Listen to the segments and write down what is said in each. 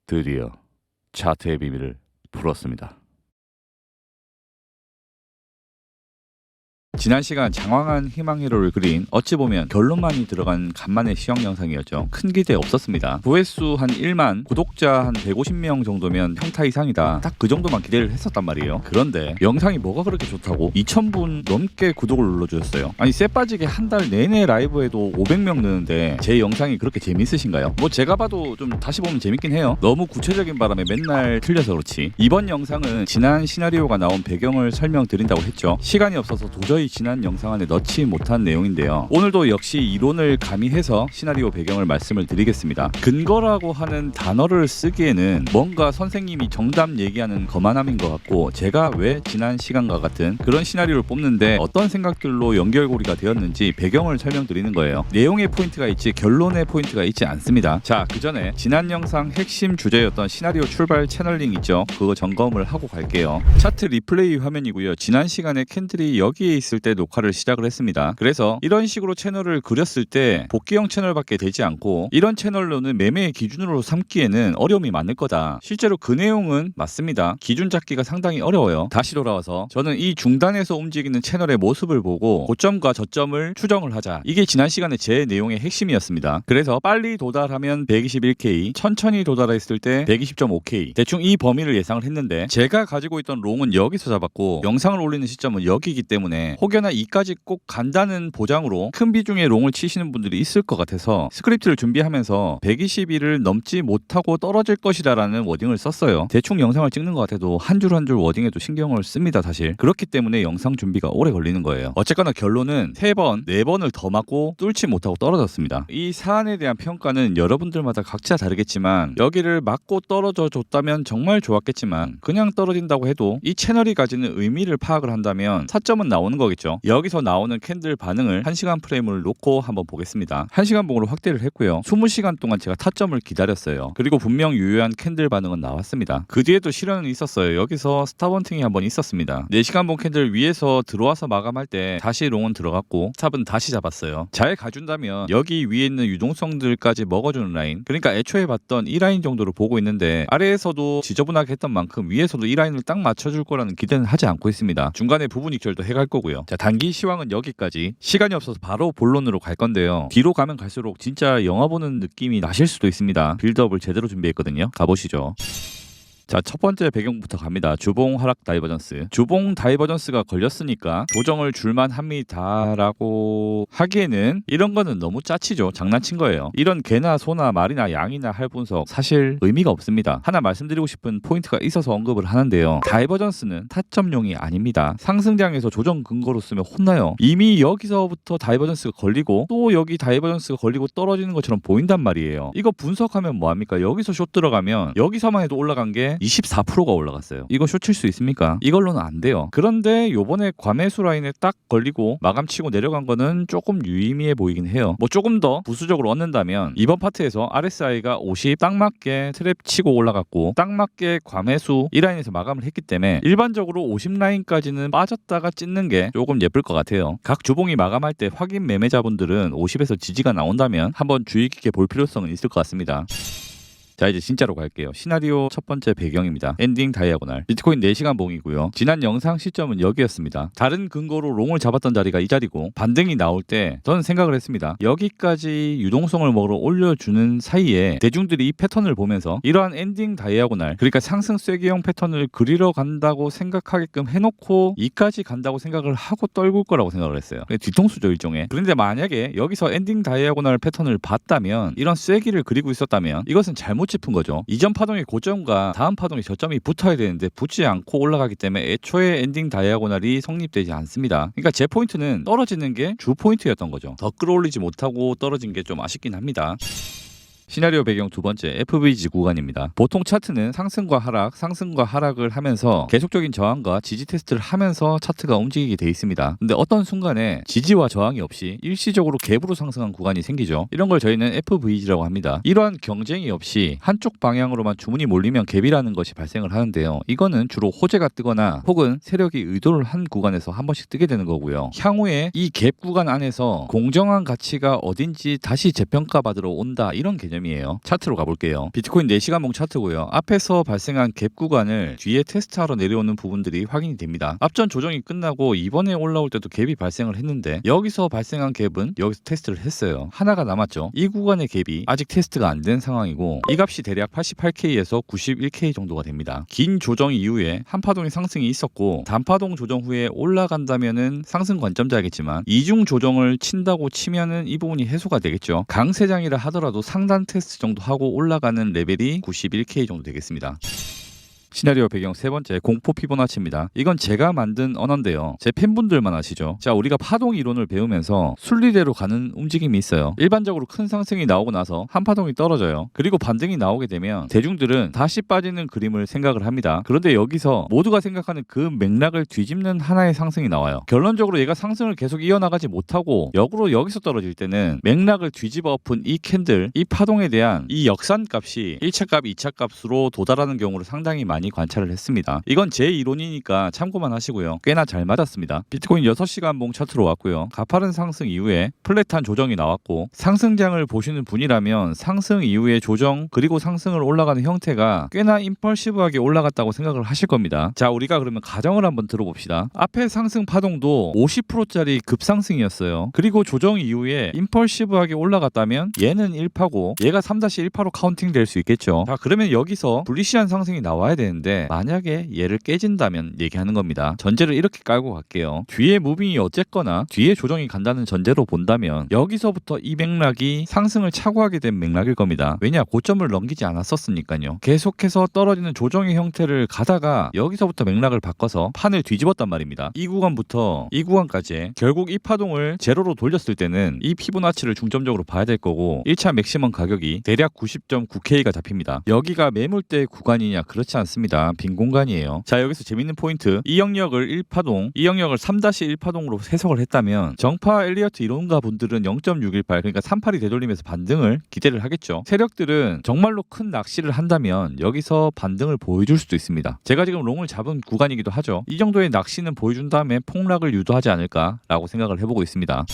드디어 차트의 비밀을 풀었습니다. 지난 시간 장황한 희망 히로를 그린 어찌 보면 결론만이 들어간 간만의 시황 영상이었죠. 큰 기대 없었습니다. 조회수 한 1만, 구독자 한 150명 정도면 평타 이상이다. 딱 그 정도만 기대를 했었단 말이에요. 그런데 영상이 뭐가 그렇게 좋다고 2,000분 넘게 구독을 눌러주셨어요. 아니 쎄 빠지게 한 달 내내 라이브에도 500명 느는데 제 영상이 그렇게 재밌으신가요? 뭐 제가 봐도 좀 다시 보면 재밌긴 해요. 너무 구체적인 바람에 맨날 틀려서 그렇지. 이번 영상은 지난 시나리오가 나온 배경을 설명드린다고 했죠. 시간이 없어서 도저히 지난 영상 안에 넣지 못한 내용인데요. 오늘도 역시 이론을 가미해서 시나리오 배경을 말씀을 드리겠습니다. 근거라고 하는 단어를 쓰기에는 뭔가 선생님이 정답 얘기하는 거만함인 것 같고, 제가 왜 지난 시간과 같은 그런 시나리오를 뽑는데 어떤 생각들로 연결고리가 되었는지 배경을 설명드리는 거예요. 내용의 포인트가 있지 결론의 포인트가 있지 않습니다. 자, 그 전에 지난 영상 핵심 주제였던 시나리오 출발 채널링 있죠? 그거 점검을 하고 갈게요. 차트 리플레이 화면이고요. 지난 시간에 캔들이 여기에 있을 때 녹화를 시작을 했습니다. 그래서 이런 식으로 채널을 그렸을 때 복귀형 채널밖에 되지 않고, 이런 채널로는 매매의 기준으로 삼기에는 어려움이 많을 거다. 실제로 그 내용은 맞습니다. 기준 잡기가 상당히 어려워요. 다시 돌아와서 저는 이 중단에서 움직이는 채널의 모습을 보고 고점과 저점을 추정을 하자. 이게 지난 시간에 제 내용의 핵심이었습니다. 그래서 빨리 도달하면 121K, 천천히 도달했을 때 120.5K, 대충 이 범위를 예상을 했는데, 제가 가지고 있던 롱은 여기서 잡았고 영상을 올리는 시점은 여기이기 때문에 혹여나 이까지 꼭 간다는 보장으로 큰 비중의 롱을 치시는 분들이 있을 것 같아서 스크립트를 준비하면서 121을 넘지 못하고 떨어질 것이다 라는 워딩을 썼어요. 대충 영상을 찍는 것 같아도 한 줄 한 줄 워딩에도 신경을 씁니다. 사실 그렇기 때문에 영상 준비가 오래 걸리는 거예요. 어쨌거나 결론은 3번, 4번을 더 맞고 뚫지 못하고 떨어졌습니다. 이 사안에 대한 평가는 여러분들마다 각자 다르겠지만, 여기를 맞고 떨어져 줬다면 정말 좋았겠지만 그냥 떨어진다고 해도 이 채널이 가지는 의미를 파악을 한다면 타점은 나오는 거겠죠. 여기서 나오는 캔들 반응을 1시간 프레임을 놓고 한번 보겠습니다. 1시간 봉으로 확대를 했고요. 20시간 동안 제가 타점을 기다렸어요. 그리고 분명 유효한 캔들 반응은 나왔습니다. 그 뒤에도 실현은 있었어요. 여기서 스탑원팅이 한번 있었습니다. 4시간 봉 캔들 위에서 들어와서 마감할 때 다시 롱은 들어갔고 스탑은 다시 잡았어요. 잘 가준다면 여기 위에 있는 유동성들까지 먹어주는 라인, 그러니까 애초에 봤던 이 라인 정도로 보고 있는데, 아래에서도 지저분하게 했던 만큼 위에서도 이 라인을 딱 맞춰줄 거라는 기대는 하지 않고 있습니다. 중간에 부분 익절도 해갈 거고요. 자, 단기 시황은 여기까지. 시간이 없어서 바로 본론으로 갈 건데요. 뒤로 가면 갈수록 진짜 영화 보는 느낌이 나실 수도 있습니다. 빌드업을 제대로 준비했거든요. 가보시죠. 자, 첫 번째 배경부터 갑니다. 주봉 하락 다이버전스. 주봉 다이버전스가 걸렸으니까 조정을 줄만 합니다라고 하기에는 이런 거는 너무 짜치죠. 장난친 거예요. 이런 개나 소나 말이나 양이나 할 분석 사실 의미가 없습니다. 하나 말씀드리고 싶은 포인트가 있어서 언급을 하는데요. 다이버전스는 타점용이 아닙니다. 상승장에서 조정 근거로 쓰면 혼나요. 이미 여기서부터 다이버전스가 걸리고 또 여기 다이버전스가 걸리고 떨어지는 것처럼 보인단 말이에요. 이거 분석하면 뭐합니까? 여기서 숏 들어가면 여기서만 해도 올라간 게 24%가 올라갔어요. 이거 숏칠 수 있습니까? 이걸로는 안 돼요. 그런데 요번에 과매수 라인에 딱 걸리고 마감치고 내려간 거는 조금 유의미해 보이긴 해요. 뭐 조금 더 부수적으로 얻는다면 이번 파트에서 RSI가 50 딱 맞게 트랩 치고 올라갔고 딱 맞게 과매수 이 라인에서 마감을 했기 때문에 일반적으로 50 라인까지는 빠졌다가 찢는 게 조금 예쁠 것 같아요. 각 주봉이 마감할 때 확인 매매자분들은 50에서 지지가 나온다면 한번 주의 깊게 볼 필요성은 있을 것 같습니다. 자, 이제 진짜로 갈게요. 시나리오 첫 번째 배경입니다. 엔딩 다이아고날. 비트코인 4시간 봉이고요. 지난 영상 시점은 여기였습니다. 다른 근거로 롱을 잡았던 자리가 이 자리고, 반등이 나올 때 저는 생각을 했습니다. 여기까지 유동성을 먹으러 올려주는 사이에 대중들이 이 패턴을 보면서 이러한 엔딩 다이아고날, 그러니까 상승 쐐기형 패턴을 그리러 간다고 생각하게끔 해놓고 이까지 간다고 생각을 하고 떨굴 거라고 생각을 했어요. 뒤통수죠, 일종의. 그런데 만약에 여기서 엔딩 다이아고날 패턴을 봤다면, 이런 쐐기를 그리고 있었다면 이것은 잘못 짚은 거죠. 이전 파동의 고점과 다음 파동의 저점이 붙어야 되는데 붙지 않고 올라가기 때문에 애초에 엔딩 다이아고날이 성립되지 않습니다. 그러니까 제 포인트는 떨어지는 게 주 포인트였던 거죠. 더 끌어올리지 못하고 떨어진 게 좀 아쉽긴 합니다. 시나리오 배경 두 번째 FVG 구간입니다. 보통 차트는 상승과 하락을 하면서 계속적인 저항과 지지 테스트를 하면서 차트가 움직이게 돼 있습니다. 근데 어떤 순간에 지지와 저항이 없이 일시적으로 갭으로 상승한 구간이 생기죠. 이런 걸 저희는 FVG라고 합니다. 이러한 경쟁이 없이 한쪽 방향으로만 주문이 몰리면 갭이라는 것이 발생을 하는데요. 이거는 주로 호재가 뜨거나 혹은 세력이 의도를 한 구간에서 한 번씩 뜨게 되는 거고요. 향후에 이 갭 구간 안에서 공정한 가치가 어딘지 다시 재평가 받으러 온다, 이런 개념 개념이에요. 차트로 가볼게요. 비트코인 4시간봉 차트고요. 앞에서 발생한 갭 구간을 뒤에 테스트하러 내려오는 부분들이 확인이 됩니다. 앞전 조정이 끝나고 이번에 올라올 때도 갭이 발생을 했는데 여기서 발생한 갭은 여기서 테스트를 했어요. 하나가 남았죠. 이 구간의 갭이 아직 테스트가 안 된 상황이고 이 값이 대략 88K에서 91K 정도가 됩니다. 긴 조정 이후에 한파동의 상승이 있었고 단파동 조정 후에 올라간다면은 상승 관점자겠지만 이중 조정을 친다고 치면은 이 부분이 해소가 되겠죠. 강세장이라 하더라도 상단 테스트 정도 하고 올라가는 레벨이 91K 정도 되겠습니다. 시나리오 배경 세 번째, 공포 피보나치입니다. 이건 제가 만든 언어인데요. 제 팬분들만 아시죠? 자, 우리가 파동 이론을 배우면서 순리대로 가는 움직임이 있어요. 일반적으로 큰 상승이 나오고 나서 한 파동이 떨어져요. 그리고 반등이 나오게 되면 대중들은 다시 빠지는 그림을 생각을 합니다. 그런데 여기서 모두가 생각하는 그 맥락을 뒤집는 하나의 상승이 나와요. 결론적으로 얘가 상승을 계속 이어나가지 못하고 역으로 여기서 떨어질 때는 맥락을 뒤집어 엎은 이 캔들, 이 파동에 대한 이 역산값이 1차 값, 2차 값으로 도달하는 경우를 상당히 많이 관찰을 했습니다. 이건 제 이론이니까 참고만 하시고요. 꽤나 잘 맞았습니다. 비트코인 6시간봉 차트로 왔고요. 가파른 상승 이후에 플랫한 조정이 나왔고 상승장을 보시는 분이라면 상승 이후에 조정 그리고 상승을 올라가는 형태가 꽤나 임펄시브하게 올라갔다고 생각을 하실 겁니다. 자, 우리가 그러면 가정을 한번 들어봅시다. 앞에 상승 파동도 50%짜리 급상승이었어요. 그리고 조정 이후에 임펄시브하게 올라갔다면 얘는 1파고 얘가 3-1파로 카운팅 될 수 있겠죠. 자, 그러면 여기서 불리시한 상승이 나와야 되는데 만약에 얘를 깨진다면 얘기하는 겁니다. 전제를 이렇게 깔고 갈게요. 뒤에 무빙이 어쨌거나 뒤에 조정이 간다는 전제로 본다면 여기서부터 이 맥락이 상승을 착오하게 된 맥락일 겁니다. 왜냐? 고점을 넘기지 않았었으니까요. 계속해서 떨어지는 조정의 형태를 가다가 여기서부터 맥락을 바꿔서 판을 뒤집었단 말입니다. 이 구간부터 이 구간까지 결국 이 파동을 제로로 돌렸을 때는 이 피보나치를 중점적으로 봐야 될 거고 1차 맥시멈 가격이 대략 90.9K가 잡힙니다. 여기가 매물대 구간이냐? 그렇지 않습니다. 빈 공간이에요. 자, 여기서 재밌는 포인트. 이 영역을 1파동, 이 영역을 3-1파동으로 해석을 했다면 정파 엘리어트 이론가 분들은 0.618 그러니까 38이 되돌리면서 반등을 기대를 하겠죠. 세력들은 정말로 큰 낚시를 한다면 여기서 반등을 보여줄 수도 있습니다. 제가 지금 롱을 잡은 구간이기도 하죠. 이 정도의 낚시는 보여준 다음에 폭락을 유도하지 않을까라고 생각을 해보고 있습니다.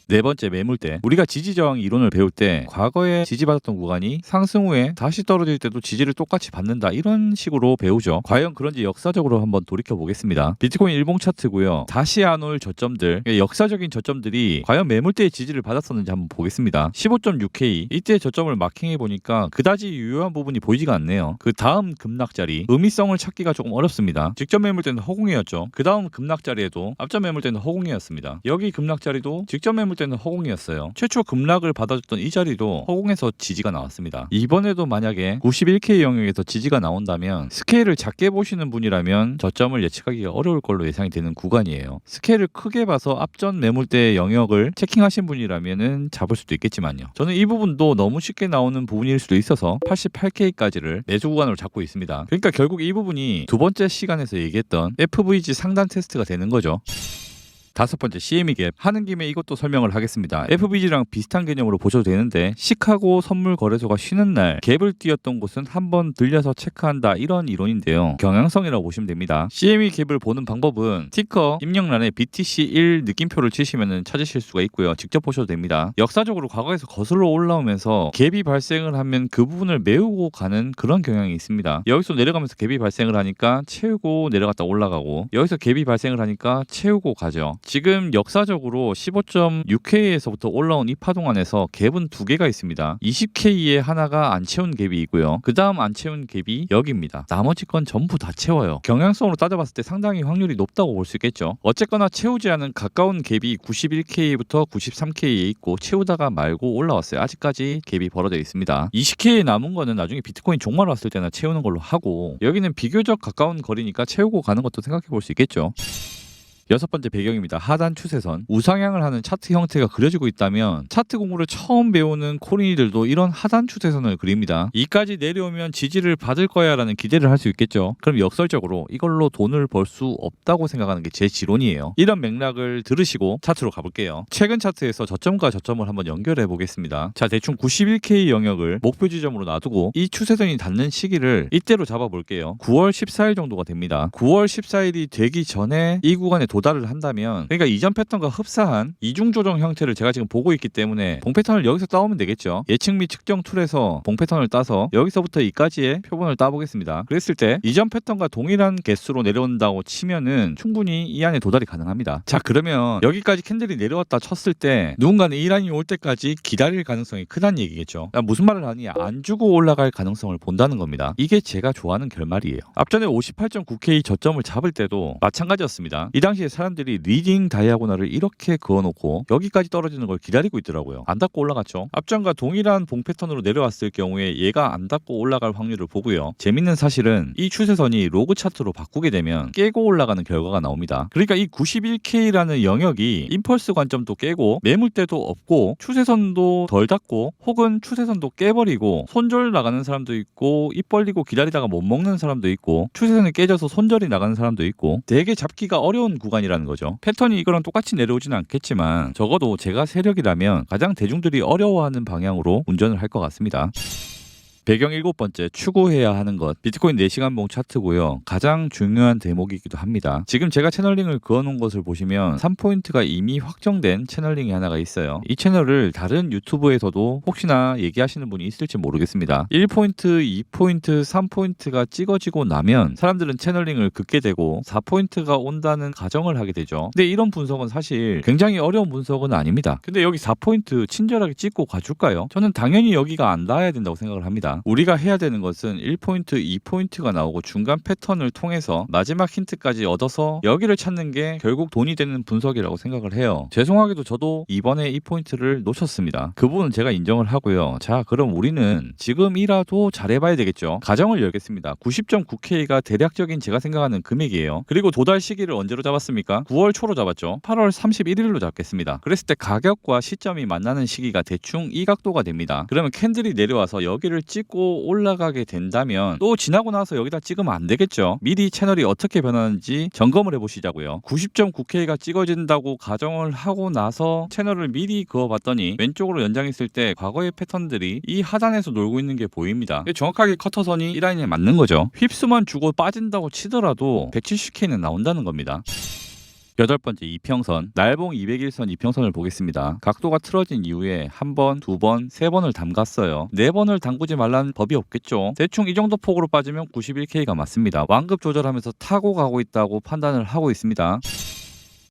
네 번째, 매물대. 우리가 지지저항 이론을 배울 때 과거에 지지받았던 구간이 상승 후에 다시 떨어질 때도 지지를 똑같이 받는다 이런 식으로 배우죠. 과연 그런지 역사적으로 한번 돌이켜 보겠습니다. 비트코인 일봉 차트고요. 다시 안 올 저점들, 역사적인 저점들이 과연 매물대의 지지를 받았었는지 한번 보겠습니다. 15.6K 이때 저점을 마킹해 보니까 그다지 유효한 부분이 보이지가 않네요. 그 다음 급락자리 의미성을 찾기가 조금 어렵습니다. 직전 매물대는 허공이었죠. 그 다음 급락자리에도 앞전 매물대는 허공이었습니다. 여기 급락자리도 직전 매물 때는 허공이었어요. 최초 급락을 받아줬던 이 자리도 허공에서 지지가 나왔습니다. 이번에도 만약에 91K 영역에서 지지가 나온다면 스케일을 작게 보시는 분이라면 저점을 예측하기가 어려울 걸로 예상이 되는 구간이에요. 스케일을 크게 봐서 앞전 매물대 영역을 체킹하신 분이라면 잡을 수도 있겠지만요. 저는 이 부분도 너무 쉽게 나오는 부분일 수도 있어서 88K까지를 매수 구간으로 잡고 있습니다. 그러니까 결국 이 부분이 두 번째 시간에서 얘기했던 FVG 상단 테스트가 되는 거죠. 다섯 번째, CME 갭. 하는 김에 이것도 설명을 하겠습니다. FBG랑 비슷한 개념으로 보셔도 되는데 시카고 선물 거래소가 쉬는 날 갭을 띄었던 곳은 한번 들려서 체크한다 이런 이론인데요. 경향성이라고 보시면 됩니다. CME 갭을 보는 방법은 티커 입력란에 BTC1 느낌표를 치시면 찾으실 수가 있고요. 직접 보셔도 됩니다. 역사적으로 과거에서 거슬러 올라오면서 갭이 발생을 하면 그 부분을 메우고 가는 그런 경향이 있습니다. 여기서 내려가면서 갭이 발생을 하니까 채우고 내려갔다 올라가고 여기서 갭이 발생을 하니까 채우고 가죠. 지금 역사적으로 15.6K에서부터 올라온 이 파동 안에서 갭은 두 개가 있습니다. 20K에 하나가 안 채운 갭이 있고요. 그 다음 안 채운 갭이 여기입니다. 나머지 건 전부 다 채워요. 경향성으로 따져봤을 때 상당히 확률이 높다고 볼 수 있겠죠. 어쨌거나 채우지 않은 가까운 갭이 91K부터 93K에 있고 채우다가 말고 올라왔어요. 아직까지 갭이 벌어져 있습니다. 20K에 남은 거는 나중에 비트코인 종말 왔을 때나 채우는 걸로 하고 여기는 비교적 가까운 거리니까 채우고 가는 것도 생각해 볼 수 있겠죠. 여섯 번째 배경입니다. 하단 추세선. 우상향을 하는 차트 형태가 그려지고 있다면 차트 공부를 처음 배우는 코린이들도 이런 하단 추세선을 그립니다. 이까지 내려오면 지지를 받을 거야 라는 기대를 할 수 있겠죠. 그럼 역설적으로 이걸로 돈을 벌 수 없다고 생각하는 게 제 지론이에요. 이런 맥락을 들으시고 차트로 가볼게요. 최근 차트에서 저점과 저점을 한번 연결해 보겠습니다. 자, 대충 91K 영역을 목표 지점으로 놔두고 이 추세선이 닿는 시기를 이때로 잡아볼게요. 9월 14일 정도가 됩니다. 9월 14일이 되기 전에 이 구간에 도달을 한다면, 그러니까 이전 패턴과 흡사한 이중 조정 형태를 제가 지금 보고 있기 때문에 봉 패턴을 여기서 따오면 되겠죠. 예측 및 측정 툴에서 봉 패턴을 따서 여기서부터 이까지의 표본을 따보겠습니다. 그랬을 때 이전 패턴과 동일한 개수로 내려온다고 치면은 충분히 이 안에 도달이 가능합니다. 자, 그러면 여기까지 캔들이 내려왔다 쳤을 때 누군가는 이 라인이 올 때까지 기다릴 가능성이 크다는 얘기겠죠. 무슨 말을 하니, 안 주고 올라갈 가능성을 본다는 겁니다. 이게 제가 좋아하는 결말이에요. 앞전에 58.9K 저점을 잡을 때도 마찬가지였습니다. 이 당시에 사람들이 리딩 다이아고널을 이렇게 그어놓고 여기까지 떨어지는 걸 기다리고 있더라고요. 안 닿고 올라갔죠. 앞전과 동일한 봉 패턴으로 내려왔을 경우에 얘가 안 닿고 올라갈 확률을 보고요. 재밌는 사실은 이 추세선이 로그 차트로 바꾸게 되면 깨고 올라가는 결과가 나옵니다. 그러니까 이 91K라는 영역이 임펄스 관점도 깨고 매물대도 없고 추세선도 덜 닿고 혹은 추세선도 깨버리고 손절 나가는 사람도 있고 입 벌리고 기다리다가 못 먹는 사람도 있고 추세선이 깨져서 손절이 나가는 사람도 있고 되게 잡기가 어려운 구간이라는 거죠. 패턴이 이거랑 똑같이 내려오지는 않겠지만 적어도 제가 세력이라면 가장 대중들이 어려워하는 방향으로 운전을 할 것 같습니다. 배경 7번째, 추구해야 하는 것. 비트코인 4시간봉 차트고요. 가장 중요한 대목이기도 합니다. 지금 제가 채널링을 그어놓은 것을 보시면 3포인트가 이미 확정된 채널링이 하나가 있어요. 이 채널을 다른 유튜브에서도 혹시나 얘기하시는 분이 있을지 모르겠습니다. 1포인트, 2포인트, 3포인트가 찍어지고 나면 사람들은 채널링을 긋게 되고 4포인트가 온다는 가정을 하게 되죠. 근데 이런 분석은 사실 굉장히 어려운 분석은 아닙니다. 근데 여기 4포인트 친절하게 찍고 가줄까요? 저는 당연히 여기가 안 닿아야 된다고 생각을 합니다. 우리가 해야 되는 것은 1포인트, 2포인트가 나오고 중간 패턴을 통해서 마지막 힌트까지 얻어서 여기를 찾는 게 결국 돈이 되는 분석이라고 생각을 해요. 죄송하게도 저도 이번에 이 포인트를 놓쳤습니다. 그 부분은 제가 인정을 하고요. 자, 그럼 우리는 지금이라도 잘해봐야 되겠죠. 가정을 열겠습니다. 90.9K가 대략적인 제가 생각하는 금액이에요. 그리고 도달 시기를 언제로 잡았습니까? 9월 초로 잡았죠. 8월 31일로 잡겠습니다. 그랬을 때 가격과 시점이 만나는 시기가 대충 이 각도가 됩니다. 그러면 캔들이 내려와서 여기를 찍고 올라가게 된다면 또 지나고 나서 여기다 찍으면 안 되겠죠. 미리 채널이 어떻게 변하는지 점검을 해보시자고요. 90.9K가 찍어진다고 가정을 하고 나서 채널을 미리 그어봤더니 왼쪽으로 연장했을 때 과거의 패턴들이 이 하단에서 놀고 있는 게 보입니다. 정확하게 커터선이 이 라인에 맞는 거죠. 휩수만 주고 빠진다고 치더라도 170K는 나온다는 겁니다. 8번째, 이평선. 날봉 201선 이평선을 보겠습니다. 각도가 틀어진 이후에 한 번, 두 번, 세 번을 담갔어요. 네 번을 담그지 말라는 법이 없겠죠. 대충 이 정도 폭으로 빠지면 91K가 맞습니다. 완급 조절하면서 타고 가고 있다고 판단을 하고 있습니다.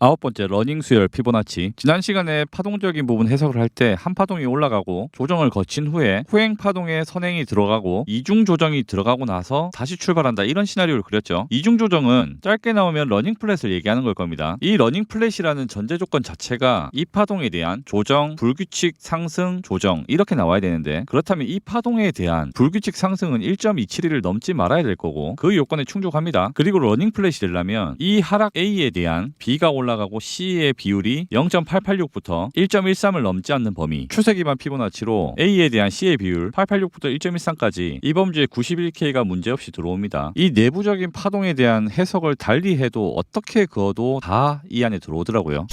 9번째, 러닝 수열 피보나치. 지난 시간에 파동적인 부분 해석을 할 때 한 파동이 올라가고 조정을 거친 후에 후행 파동에 선행이 들어가고 이중 조정이 들어가고 나서 다시 출발한다, 이런 시나리오를 그렸죠. 이중 조정은 짧게 나오면 러닝 플랫을 얘기하는 걸 겁니다. 이 러닝 플랫이라는 전제 조건 자체가 이 파동에 대한 조정, 불규칙 상승, 조정 이렇게 나와야 되는데, 그렇다면 이 파동에 대한 불규칙 상승은 1.271을 넘지 말아야 될 거고 그 요건에 충족합니다. 그리고 러닝 플랫이 되려면 이 하락 A에 대한 B가 올라가고 C의 비율이 0.886부터 1.13을 넘지 않는 범위, 추세 기반 피보나치로 A에 대한 C의 비율 886부터 1.13까지 이 범주에 91K가 문제없이 들어옵니다. 이 내부적인 파동에 대한 해석을 달리 해도 어떻게 그어도 다 이 안에 들어오더라고요.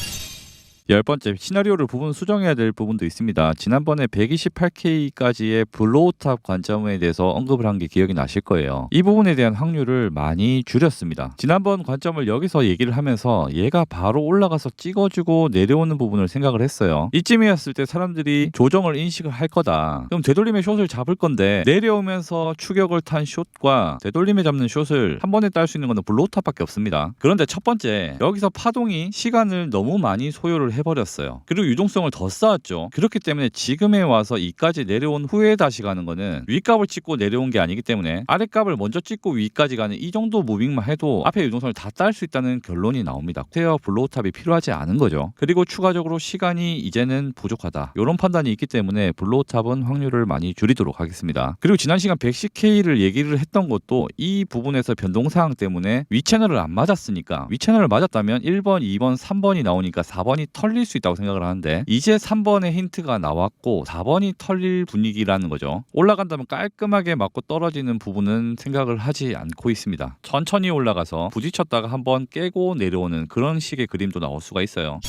10번째, 시나리오를 부분 수정해야 될 부분도 있습니다. 지난번에 128K까지의 블로우탑 관점에 대해서 언급을 한 게 기억이 나실 거예요. 이 부분에 대한 확률을 많이 줄였습니다. 지난번 관점을 여기서 얘기를 하면서 얘가 바로 올라가서 찍어주고 내려오는 부분을 생각을 했어요. 이쯤이었을 때 사람들이 조정을 인식을 할 거다. 그럼 되돌림의 숏을 잡을 건데 내려오면서 추격을 탄 숏과 되돌림에 잡는 숏을 한 번에 딸 수 있는 건 블로우탑밖에 없습니다. 그런데 첫 번째, 여기서 파동이 시간을 너무 많이 소요를 해버렸어요. 그리고 유동성을 더 쌓았죠. 그렇기 때문에 지금에 와서 이까지 내려온 후에 다시 가는 거는 윗값을 찍고 내려온 게 아니기 때문에 아랫값을 먼저 찍고 위까지 가는 이 정도 무빙만 해도 앞에 유동성을 다 딸 수 있다는 결론이 나옵니다. 테어 블로우탑이 필요하지 않은 거죠. 그리고 추가적으로 시간이 이제는 부족하다, 이런 판단이 있기 때문에 블로우탑은 확률을 많이 줄이도록 하겠습니다. 그리고 지난 시간 110K를 얘기를 했던 것도 이 부분에서 변동사항 때문에 윗채널을 안 맞았으니까, 윗채널을 맞았다면 1번, 2번, 3번이 나오니까 4번이 털릴 수 있다고 생각을 하는데 이제 3번의 힌트가 나왔고 4번이 털릴 분위기라는 거죠. 올라간다면 깔끔하게 맞고 떨어지는 부분은 생각을 하지 않고 있습니다. 천천히 올라가서 부딪혔다가 한번 깨고 내려오는 그런 식의 그림도 나올 수가 있어요.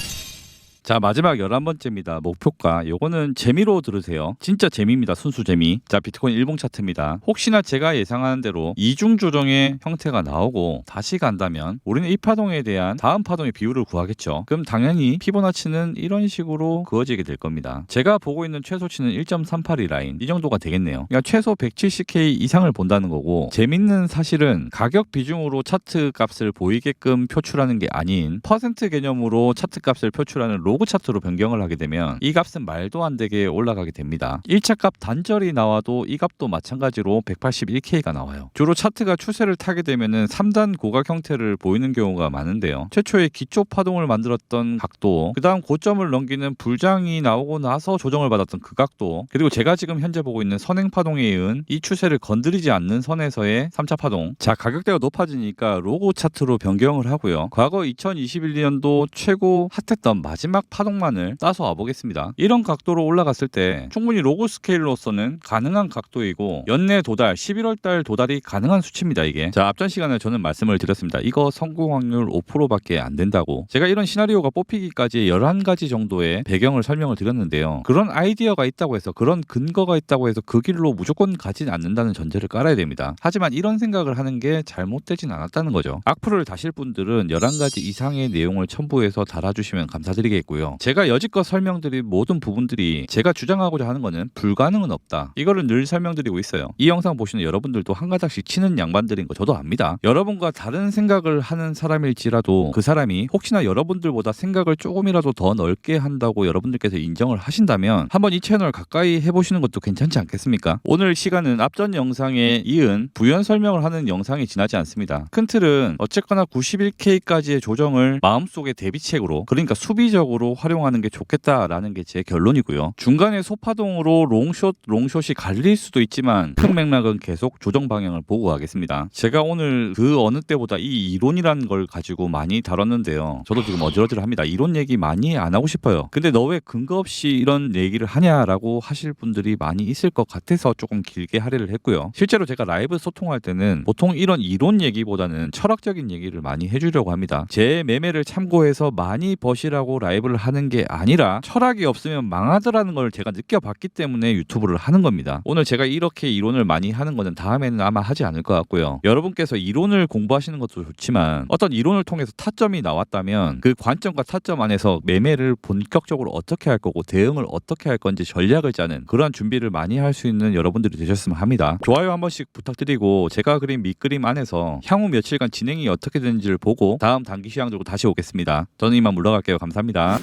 자, 마지막 11번째입니다. 목표가. 요거는 재미로 들으세요. 진짜 재미입니다. 순수 재미. 자, 비트코인 일봉 차트입니다. 혹시나 제가 예상하는 대로 이중 조정의 형태가 나오고 다시 간다면 우리는 이 파동에 대한 다음 파동의 비율을 구하겠죠. 그럼 당연히 피보나치는 이런 식으로 그어지게 될 겁니다. 제가 보고 있는 최소치는 1.38이 라인. 이 정도가 되겠네요. 그러니까 최소 170K 이상을 본다는 거고, 재밌는 사실은 가격 비중으로 차트 값을 보이게끔 표출하는 게 아닌 퍼센트 개념으로 차트 값을 표출하는 로그 차트로 변경을 하게 되면 이 값은 말도 안 되게 올라가게 됩니다. 1차 값 단절이 나와도 이 값도 마찬가지로 181K가 나와요. 주로 차트가 추세를 타게 되면은 3단 고각 형태를 보이는 경우가 많은데요. 최초의 기초 파동을 만들었던 각도, 그 다음 고점을 넘기는 불장이 나오고 나서 조정을 받았던 그 각도, 그리고 제가 지금 현재 보고 있는 선행 파동에 의한 이 추세를 건드리지 않는 선에서의 3차 파동. 자, 가격대가 높아지니까 로고 차트로 변경을 하고요. 과거 2021년도 최고 핫했던 마지막 파동만을 따서 와보겠습니다. 이런 각도로 올라갔을 때 충분히 로고 스케일로서는 가능한 각도이고 연내 도달, 11월달 도달이 가능한 수치입니다. 이게. 자, 앞전 시간에 저는 말씀을 드렸습니다. 이거 성공 확률 5%밖에 안 된다고. 제가 이런 시나리오가 뽑히기까지 11가지 정도의 배경을 설명을 드렸는데요. 그런 아이디어가 있다고 해서, 그런 근거가 있다고 해서 그 길로 무조건 가진 않는다는 전제를 깔아야 됩니다. 하지만 이런 생각을 하는 게 잘못되진 않았다는 거죠. 악플을 다실 분들은 11가지 이상의 내용을 첨부해서 달아주시면 감사드리겠고요. 제가 여지껏 설명드린 모든 부분들이 제가 주장하고자 하는 거는 불가능은 없다. 이거를 늘 설명드리고 있어요. 이 영상 보시는 여러분들도 한 가닥씩 치는 양반들인 거 저도 압니다. 여러분과 다른 생각을 하는 사람일지라도 그 사람이 혹시나 여러분들보다 생각을 조금이라도 더 넓게 한다고 여러분들께서 인정을 하신다면 한번 이 채널 가까이 해보시는 것도 괜찮지 않겠습니까? 오늘 시간은 앞전 영상에 이은 부연 설명을 하는 영상이 지나지 않습니다. 큰 틀은 어쨌거나 91K까지의 조정을 마음속의 대비책으로, 그러니까 수비적으로 활용하는 게 좋겠다라는 게 제 결론이고요. 중간에 소파동으로 롱숏이 갈릴 수도 있지만 큰 맥락은 계속 조정 방향을 보고 가겠습니다. 제가 오늘 그 어느 때보다 이 이론이라는 걸 가지고 많이 다뤘는데요. 저도 지금 어질어질합니다. 이론 얘기 많이 안 하고 싶어요. 근데 너 왜 근거 없이 이런 얘기를 하냐라고 하실 분들이 많이 있을 것 같아서 조금 길게 할애를 했고요. 실제로 제가 라이브 소통할 때는 보통 이런 이론 얘기보다는 철학적인 얘기를 많이 해주려고 합니다. 제 매매를 참고해서 많이 버시라고 라이브를 하는 게 아니라 철학이 없으면 망하더라는 걸 제가 느껴봤기 때문에 유튜브를 하는 겁니다. 오늘 제가 이렇게 이론을 많이 하는 거는 다음에는 아마 하지 않을 것 같고요. 여러분께서 이론을 공부하시는 것도 좋지만 어떤 이론을 통해서 타점이 나왔다면 그 관점과 타점 안에서 매매를 본격적으로 어떻게 할 거고 대응을 어떻게 할 건지 전략을 짜는 그러한 준비를 많이 할 수 있는 여러분들이 되셨으면 합니다. 좋아요 한 번씩 부탁드리고 제가 그린 밑그림 안에서 향후 며칠간 진행이 어떻게 되는지를 보고 다음 단기 시황 들고 다시 오겠습니다. 저는 이만 물러갈게요. 감사합니다.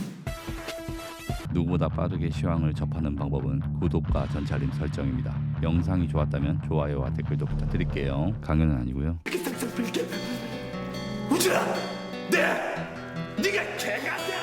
누구보다 빠르게 시황을 접하는 방법은 구독과 전체 알림 설정입니다. 영상이 좋았다면 좋아요와 댓글도 부탁드릴게요. 강요는 아니고요. 우주야, 네가 개가 돼.